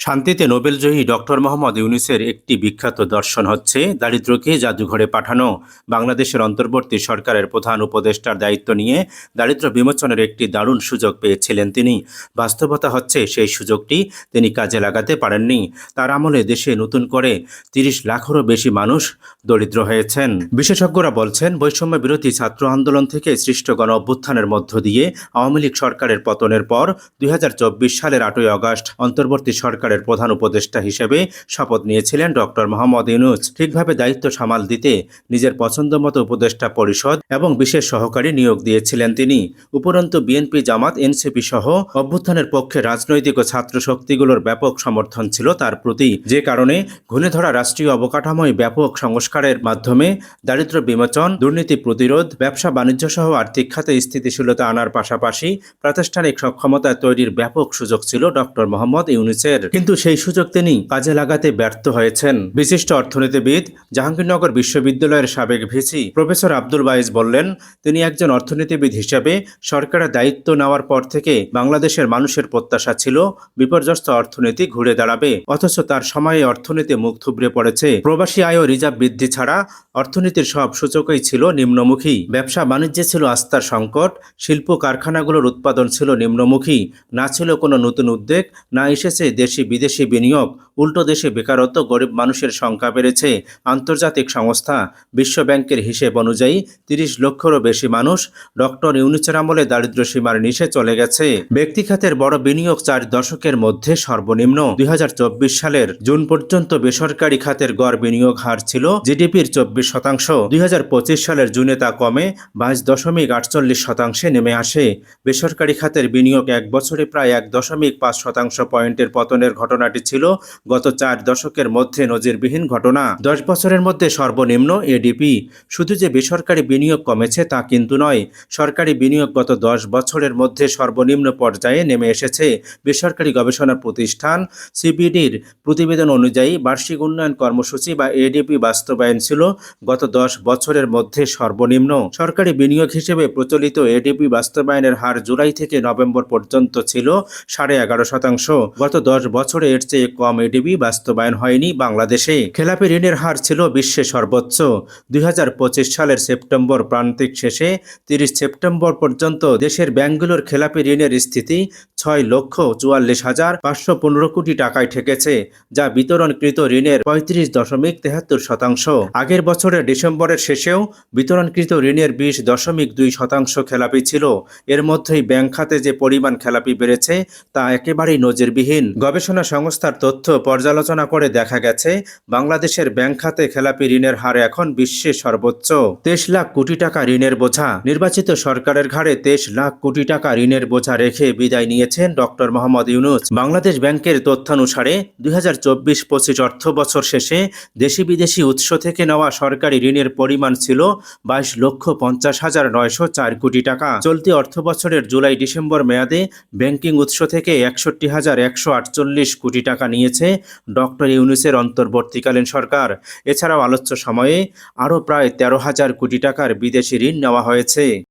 শান্তিতে নোবেলজয়ী ডক্টর মোহাম্মদ ইউনূসের একটি বিখ্যাত দর্শন হচ্ছে দারিদ্র্যকে জাদুঘরে পাঠানো। বাংলাদেশের অন্তর্বর্তী সরকারের প্রধান উপদেষ্টার দায়িত্ব নিয়ে দারিদ্র্য বিমোচনের একটি দারুণ সুযোগ পেয়েছিলেন তিনি। বাস্তবতা হচ্ছে সেই সুযোগটি তিনি কাজে লাগাতে পারেননি। তার আমলে দেশে নতুন করে ৩০ লাখেরও বেশি মানুষ দরিদ্র হয়েছেন। বিশেষজ্ঞরা বলছেন, বৈষম্য বিরোধী ছাত্র আন্দোলন থেকে সৃষ্ট গণ অভ্যুত্থানের মধ্য দিয়ে আওয়ামী লীগ সরকারের পতনের পর ২০২৪ সালের ৮ই আগস্ট অন্তর্বর্তী সরকারের প্রধান উপদেষ্টা হিসেবে শপথ নিয়েছিলেন ডক্টর মোহাম্মদ ইউনূস। ঠিকভাবে দায়িত্ব সামাল দিতে নিজের পছন্দমতো উপদেষ্টা পরিষদ এবং বিশেষ সহকারী নিয়োগ দিয়েছিলেন তিনি। উপরন্তু বিএনপি, জামাত, এনসিপি সহ অভ্যুত্থানের পক্ষে রাজনৈতিক ও ছাত্র শক্তিগুলোর ব্যাপক সমর্থন ছিল তার প্রতি, যে কারণে ঘুণে ধরা রাষ্ট্রীয় অবকাঠামোয় ব্যাপক সংস্কারের মাধ্যমে দারিদ্র্য বিমোচন, দুর্নীতি প্রতিরোধ, ব্যবসা বাণিজ্য সহ আর্থিক খাতে স্থিতিশীলতা আনার পাশাপাশি প্রাতিষ্ঠানিক সক্ষমতা তৈরির ব্যাপক সুযোগ ছিল ডক্টর মোহাম্মদ ইউনূসের। কিন্তু সেই সুযোগ তিনি কাজে লাগাতে ব্যর্থ হয়েছেন। বিশিষ্ট অর্থনীতিবিদ, জাহাঙ্গীরনগর বিশ্ববিদ্যালয়ের সাবেক ভিসি প্রফেসর আব্দুল বায়েজ বললেন, তিনি একজন অর্থনীতিবিদ হিসেবে সরকারের দায়িত্ব নেওয়ার পর থেকে বাংলাদেশের মানুষের প্রত্যাশা ছিল বিপর্যস্ত অর্থনীতি ঘুরে দাঁড়াবে, অথচ তার সময়ে অর্থনীতি মুখ থুবড়ে পড়েছে। প্রবাসী আয় ও রিজার্ভ বৃদ্ধি ছাড়া অর্থনীতির সব সূচকই ছিল নিম্নমুখী। ব্যবসা বাণিজ্যে ছিল আস্থার সংকট, শিল্প কারখানাগুলোর উৎপাদন ছিল নিম্নমুখী, না ছিল কোনো নতুন উদ্যোগ, না এসেছে দেশি বিদেশি বিনিয়োগ। উল্টো দেশে বেকারত্ব, গরিব মানুষের সংখ্যা বেড়েছে। আন্তর্জাতিক সংস্থা বিশ্ব ব্যাংকের হিসেব অনুযায়ী ৩০ লক্ষেরও বেশি মানুষ ডক্টর ইউনূসের আমলে দারিদ্র্য সীমার নিচে চলে গেছে। ব্যক্তি খাতের বড় বিনিয়োগ ৪ দশকের মধ্যে সর্বনিম্ন। ২০২৪ সালের জুন পর্যন্ত বেসরকারি খাতের গড় বিনিয়োগ হার ছিল জিডিপির ২৪%। ২০২৫ সালের জুনে তা কমে ২২.৪৮% নেমে আসে। বেসরকারি খাতের বিনিয়োগ এক বছরে প্রায় ১.৫% পয়েন্টের পতনের ঘটনাটি ছিল গত ৪ দশকের মধ্যে নজিরবিহীন ঘটনা। ১০ বছরের মধ্যে সর্বনিম্ন এডিপি। শুধু যে বেসরকারি বিনিয়োগ কমেছে তা কিন্তু নয়, সরকারি বিনিয়োগ গত ১০ বছরের মধ্যে সর্বনিম্ন পর্যায়ে নেমে এসেছে। বেসরকারি গবেষণা প্রতিষ্ঠান সিবিডির প্রতিবেদন অনুযায়ী বার্ষিক উন্নয়ন কর্মসূচি বা এডিপি বাস্তবায়ন ছিল গত ১০ বছরের মধ্যে সর্বনিম্ন। সরকারি বিনিয়োগ হিসেবে প্রচলিত এডিপি বাস্তবায়নের হার জুলাই থেকে নভেম্বর পর্যন্ত ছিল 11.৫%। গত ১০ বছরে এর চেয়ে কম এডিপি বাস্তবায়ন হয়নি বাংলাদেশে। খেলাপি ঋণের হার ছিল বিশ্বে সর্বোচ্চ। ২০২৫ সালের সেপ্টেম্বর প্রান্তিক শেষে ৩০ সেপ্টেম্বর পর্যন্ত দেশের ব্যাংকগুলোর খেলাপি ঋণের স্থিতি ৬,৪৪,৫১৫ কোটি টাকায় ঠেকেছে, যা বিতরণকৃত ঋণের ৩৫.৭৩%। আগের বছরের ডিসেম্বরের শেষেও বিতরণকৃত ঋণের ২০.২% খেলাপি ছিল। এর মধ্যেই ব্যাংক খাতে যে পরিমাণ খেলাপি বেড়েছে তা একেবারেই নজিরবিহীন। গবেষণা সংস্থার তথ্য পর্যালোচনা করে দেখা গেছে, বাংলাদেশের ব্যাংক খাতে খেলাপি ঋণের হার এখন বিশ্বে সর্বোচ্চ। ২৩ লাখ কোটি টাকা ঋণের বোঝা। নির্বাচিত সরকারের ঘাড়ে ২৩ লাখ কোটি টাকা ঋণের বোঝা রেখে বিদায় নিয়েছেন ডক্টর মোহাম্মদ ইউনূস। বাংলাদেশ ব্যাংকের তথ্যানুসারে ২০২৪-২৫ অর্থ বছর শেষে দেশি বিদেশি উৎস থেকে নেওয়া সরকারি ঋণের পরিমাণ ছিল ২২,৫০,৯০৪ কোটি টাকা। চলতি অর্থ বছরের জুলাই ডিসেম্বর মেয়াদে ব্যাংকিং উৎস থেকে ৬১,১৪৮ কোটি টাকা নিয়েছে ডক্টর ইউনূসের অন্তর্বর্তীকালীন সরকার। এছাড়াও আলোচ্য সময়ে আরও প্রায় ১৩,০০০ কোটি টাকার বিদেশি ঋণ নেওয়া হয়েছে।